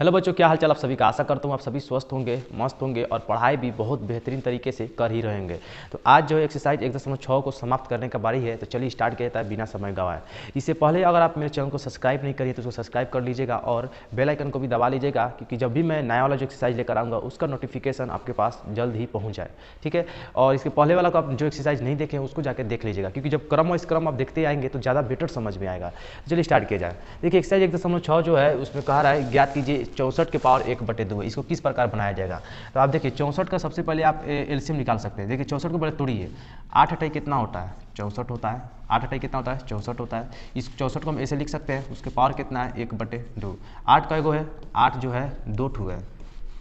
Hello बच्चों, क्या हाल चाल आप सभी का। आशा करता हूँ आप सभी स्वस्थ होंगे, मस्त होंगे और पढ़ाई भी बहुत बेहतरीन तरीके से कर ही रहेंगे। तो आज जो एक्सरसाइज 1.6 को समाप्त करने का बारी है, तो चलिए स्टार्ट किया जाता है बिना समय गवाए। इससे पहले अगर आप मेरे चैनल को सब्सक्राइब नहीं करिए तो उसको सब्सक्राइब कर लीजिएगा और बेल आइकन को भी दबा लीजिएगा, क्योंकि जब भी मैं नया वाला जो एक्सरसाइज लेकर आऊँगा उसका नोटिफिकेशन आपके पास जल्द ही पहुँच जाए। ठीक है, और इसके पहले वाला को आप जो एक्सरसाइज नहीं देखें उसको जाकर देख लीजिएगा, क्योंकि जब क्रम और क्रम आप देखते आएंगे तो ज़्यादा बेटर समझ में आएगा। चलिए स्टार्ट किया जाए। देखिए एक्सरसाइज 1.6 जो है उसमें कहा रहा है ज्ञात कीजिए 64 के पावर 1/2 इसको किस प्रकार बनाया जाएगा। तो आप देखिए 64 का सबसे पहले आप एलसीएम निकाल सकते हैं। देखिए 64 को पहले तोड़िए। 8 अठाई कितना होता है? 64 होता है। 8 अठाई कितना होता है? 64 होता है। इस 64 को हम ऐसे लिख सकते हैं, उसके पावर कितना है? 1/2। 8 का एगो है, 8 जो है 2 ठू है,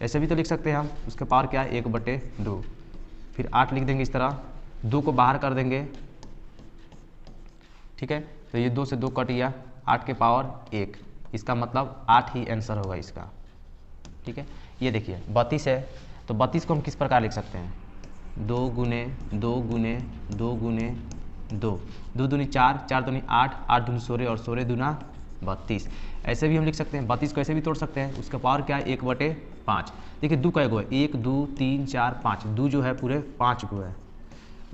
ऐसे भी तो लिख सकते हैं हम। उसके पावर क्या है? 1/2। फिर 8 लिख देंगे इस तरह, 2 को बाहर कर देंगे। ठीक है, तो ये 2 से 2 कट गया, 8 के पावर 1, इसका मतलब 8 ही आंसर होगा इसका। ठीक है, ये देखिए 32 है, तो 32 को हम किस प्रकार लिख सकते हैं? 2 गुने 2 गुने 2 गुने 2, 2 दूनी 4, 4 दूनी 8, 8 दूनी 16 और 16 दूना 32। ऐसे भी हम लिख सकते हैं। 32 को ऐसे भी तोड़ सकते हैं। उसका पावर क्या है? 1/5। देखिए 2 का एगो है, 1 2 3 4 5, 2 जो है पूरे 5 गो है,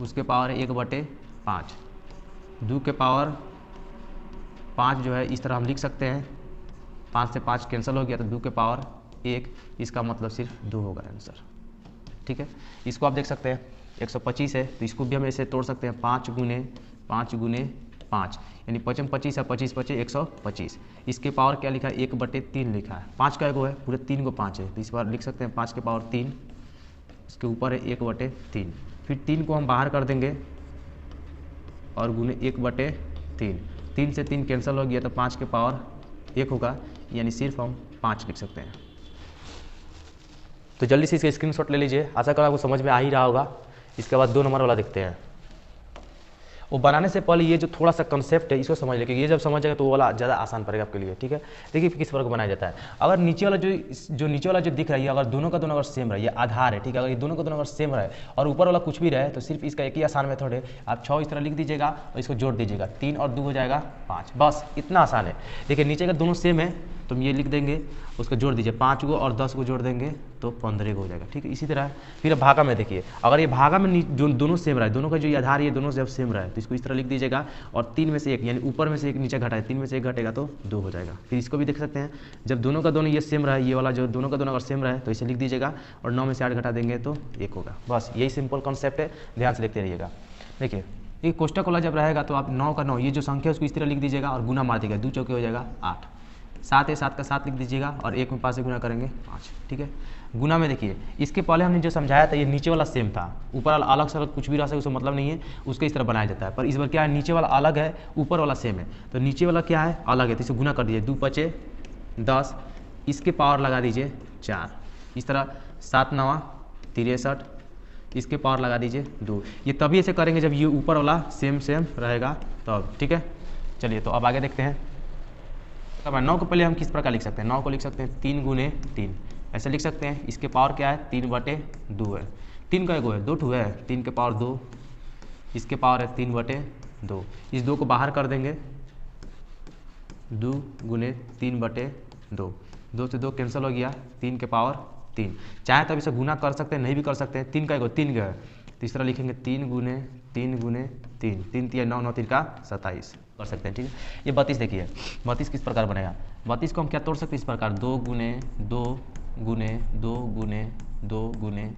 उसके पावर है 1/5। 2 के पावर 5 जो है इस तरह हम लिख सकते हैं। 5 से 5 कैंसिल हो गया तो 2 के पावर 1, इसका मतलब सिर्फ 2 होगा आंसर। ठीक है, इसको आप देख सकते हैं 125 है, तो इसको भी हम ऐसे तोड़ सकते हैं। 5 गुने 5 गुने 5, यानी 5 25 है, 25 25 125। इसके पावर क्या लिखा है? 1/3 लिखा है। 5 का एगो है, पूरे 3 को 5 है, तो इस बार लिख सकते हैं 5 के पावर 3, इसके ऊपर है 1/3। फिर 3 को हम बाहर कर देंगे और गुने 1/3। 3 से 3 कैंसिल हो गया तो 5 के पावर 1 होगा, यानी सिर्फ हम 5 लिख सकते हैं। तो जल्दी से इसका स्क्रीनशॉट ले लीजिए। आशा करो आपको समझ में आ ही रहा होगा। इसके बाद 2 नंबर वाला देखते हैं। वो बनाने से पहले ये जो थोड़ा सा कंसेप्ट है इसको समझ ले, क्योंकि ये जब समझ जाएगा तो वो वाला ज़्यादा आसान पड़ेगा आपके लिए। ठीक है, देखिए किस प्रकार बनाया जाता है। अगर नीचे वाला जो नीचे वाला जो दिख रहा है, अगर दोनों का दोनों अगर सेम रहे, ये आधार है। ठीक है, अगर ये दोनों का दोनों अगर सेम रहे और ऊपर वाला कुछ भी रहे, तो सिर्फ इसका एक ही आसान मेथड है। आप 6 इस तरह लिख दीजिएगा और इसको जोड़ दीजिएगा, 3 और 2 हो जाएगा 5, बस इतना आसान है। देखिए नीचे का दोनों सेम है तो हम ये लिख देंगे, उसको जोड़ दीजिए, 5 को और 10 को जोड़ देंगे तो 15 को हो जाएगा। ठीक है, इसी तरह फिर भागा में देखिए, अगर ये भागा में जो दोनों सेम रहे, दोनों का जो ये आधार ये दोनों जब सेम रहे, तो इसको इस तरह लिख दीजिएगा और 3 में से 1, यानी ऊपर में से 1 नीचे घटाए, 3 में से 1 घटेगा तो 2 हो जाएगा। फिर इसको भी देख सकते हैं, जब दोनों का दोनों ये सेम रहे, ये वाला जो दोनों का दोनों अगर सेम रहे तो इसे लिख दीजिएगा और 9 में से 8 घटा देंगे तो 1 होगा। बस यही सिंपल कॉन्सेप्ट है, ध्यान से देखते रहिएगा। देखिए ये कोष्टक वाला जब रहेगा तो आप 9 का 9 ये जो संख्या है उसको इस तरह लिख दीजिएगा और गुना मार दीजिएगा, 2 चौके हो जाएगा 8। 7 है, 7 का 7 लिख दीजिएगा और 1 में 5 से गुना करेंगे 5। ठीक है, गुना में देखिए इसके पहले हमने जो समझाया था ये नीचे वाला सेम था, ऊपर वाला अलग से अलग कुछ भी रह सके उसको मतलब नहीं है, उसको इस तरह बनाया जाता है। पर इस बार क्या है, नीचे वाला अलग है, ऊपर वाला सेम है, तो नीचे वाला क्या है? अलग है, तो इसे गुना कर दीजिए। 2 5 10, इसके पावर लगा दीजिए 4, इस तरह 7 9 63, इसके पावर लगा दीजिए 2। ये तभी ऐसे करेंगे जब ये ऊपर वाला सेम रहेगा तब। ठीक है, चलिए तो अब आगे देखते हैं। अब 9 को पहले हम किस प्रकार लिख सकते हैं? 9 को लिख सकते हैं 3 गुने 3, ऐसे लिख सकते हैं। इसके पावर क्या है? 3/2 है। 3 का एगो है, 2 ठू है, 3 के पावर 2, इसके पावर है 3/2। इस 2 को बाहर कर देंगे, 2 गुने 3/2, 2 से 2 कैंसिल हो गया, 3 के पावर 3। चाहे तो अब इसे गुना कर सकते हैं, नहीं भी कर सकते हैं। 3 का एगो 3 का है, तो इस तरह लिखेंगे 3 गुने 3 गुने 3, 3 3 9 9 3 का 27 कर सकते हैं। ठीक है, ये 32 देखिए, 32 किस प्रकार बनेगा? 32 को हम क्या तोड़ सकते हैं इस प्रकार? 2 गुने 2 गुने 2 गुने 2 गुने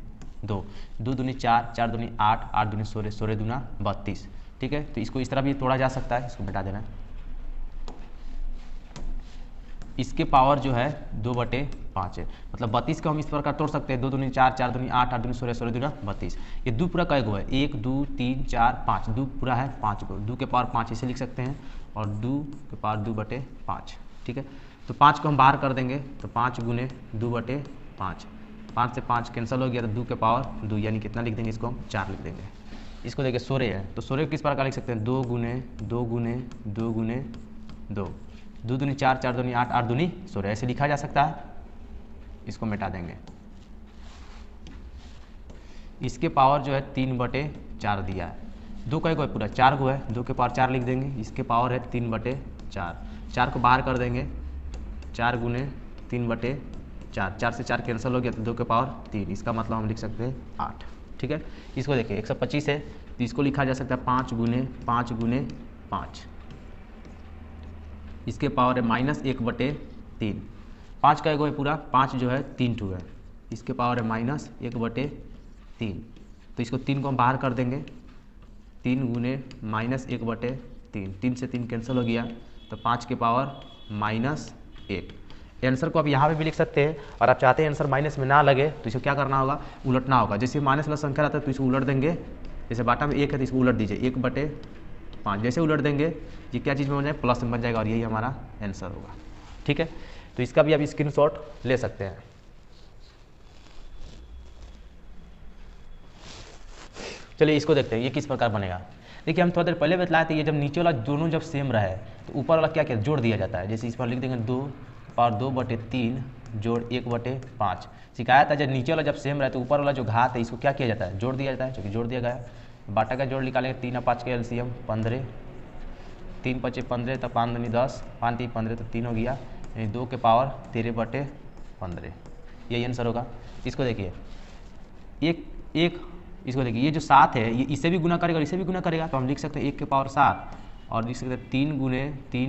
2, 2 दूनी 4, 4 दूनी 8, 8 दूनी 16, 16 दूना 32। ठीक है, तो इसको इस तरह भी तोड़ा जा सकता है, इसको मिटा देना है। इसके पावर जो है 2/5 है, मतलब 32 को हम इस प्रकार तोड़ सकते हैं। 2 दूनी 4, 4 दूनी 8, 8 दूनी 16, 16 दूना 32। ये 2 पूरा कई गो है? 1 2 3 4 5, 2 पूरा है 5 गो, 2 के पावर 5 इसे लिख सकते हैं और 2 के पावर 2/5। ठीक है, तो 5 को हम बाहर कर देंगे तो 5 गुने 2/5, 5 से 5 कैंसिल हो गया तो 2 के पावर 2, यानी कितना लिख देंगे? इसको हम 4 लिख देंगे। इसको देखिए 16 है, तो 16 किस प्रकार लिख सकते हैं? 2 गुने 2 गुने 2 गुने 2, 2 दूनी 4, 4 दूनी 8, 8 दूनी 16, ऐसे लिखा जा सकता है। इसको मिटा देंगे। इसके पावर जो है 3/4 दिया है, 2 का एगो है पूरा 4 गो है, 2 के पावर 4 लिख देंगे। इसके पावर है 3/4, 4 को बाहर कर देंगे, 4 गुने 4, 4 से 4 कैंसिल हो गया तो 2 के पावर 3, इसका मतलब हम लिख सकते हैं 8। ठीक है, इसको देखिए 125 है तो इसको लिखा जा सकता है 5 गुने 5 गुने 5, इसके पावर है -1/3। 5 का एगो है पूरा, 5 जो है 3 टू है, इसके पावर है -1/3। तो इसको 3 को हम बाहर कर देंगे, 3 गुने -1/3, 3 से 3 कैंसिल हो गया तो 5 के पावर -1। आंसर को आप यहाँ पे भी लिख सकते हैं, और आप चाहते हैं आंसर माइनस में ना लगे तो इसको क्या करना होगा, उलटना होगा। जैसे माइनस वाला संख्या रहता है तो इसको उलट देंगे, जैसे बाटा में 1 है तो इसको उलट दीजिए 1/5, जैसे उलट देंगे ये क्या चीज़ में बन जाए, प्लस में बन जाएगा और यही हमारा आंसर होगा। ठीक है, तो इसका भी आप स्क्रीनशॉट ले सकते हैं। चलिए इसको देखते हैं ये किस प्रकार बनेगा। देखिए हम थोड़ा देर पहले बतलाए थे, ये जब नीचे वाला दोनों जब सेम रहे तो ऊपर वाला क्या क्या जोड़ दिया जाता है। जैसे इस पर लिख देंगे 2/3 जोड़ 1/5। सिखाया था जब नीचे वाला जब सेम रहे तो ऊपर वाला जो घात है इसको क्या किया जाता है, जोड़ दिया जाता है, जो कि जोड़ दिया गया है। बाटा का जोड़ निकालेंगे, 3 और 5 के एलसीएम 15, 3 × 5 = 15, तो 5 दूनी 10, 5 × 3 = 15, तो 3 हो गया, यानी 2 के पावर 13/15, यही आंसर होगा। इसको देखिए एक इसको देखिए, ये जो 7 है ये इसे भी गुना करेगा और इसे भी गुना करेगा, तो हम लिख सकते हैं 1 के पावर 7 और लिख सकते हैं 3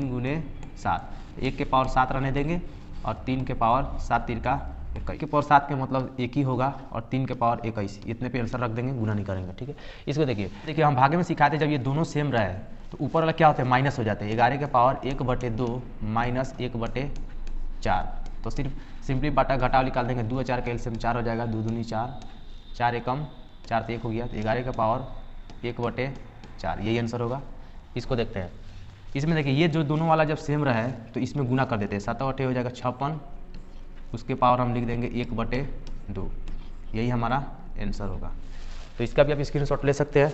गुने 7, 1 के पावर 7 रहने देंगे और 3 के पावर 7 3 का 21 के पावर 7 के मतलब 1 ही होगा और 3 के पावर 21, इतने पे आंसर रख देंगे, गुना नहीं करेंगे। ठीक है, इसको देखिए हम भागे में सिखाते जब ये दोनों सेम रहे तो ऊपर वाला क्या होता है, माइनस हो जाते हैं। 11 के पावर 1/2 माइनस 1/4, तो सिंपली बाटा घटाव निकाल देंगे, 2 और 4 का एलसीएम 4 हो जाएगा, 2 दूनी 4, 4 एकम 4 तो 1 हो गया, तो 11 का पावर 1/4, यही आंसर होगा। इसको देखते हैं, इसमें देखिए ये जो दोनों वाला जब सेम रहे तो इसमें गुना कर देते हैं, 7/8 हो जाएगा 56, उसके पावर हम लिख देंगे 1/2, यही हमारा आंसर होगा। तो इसका भी आप स्क्रीनशॉट ले सकते हैं।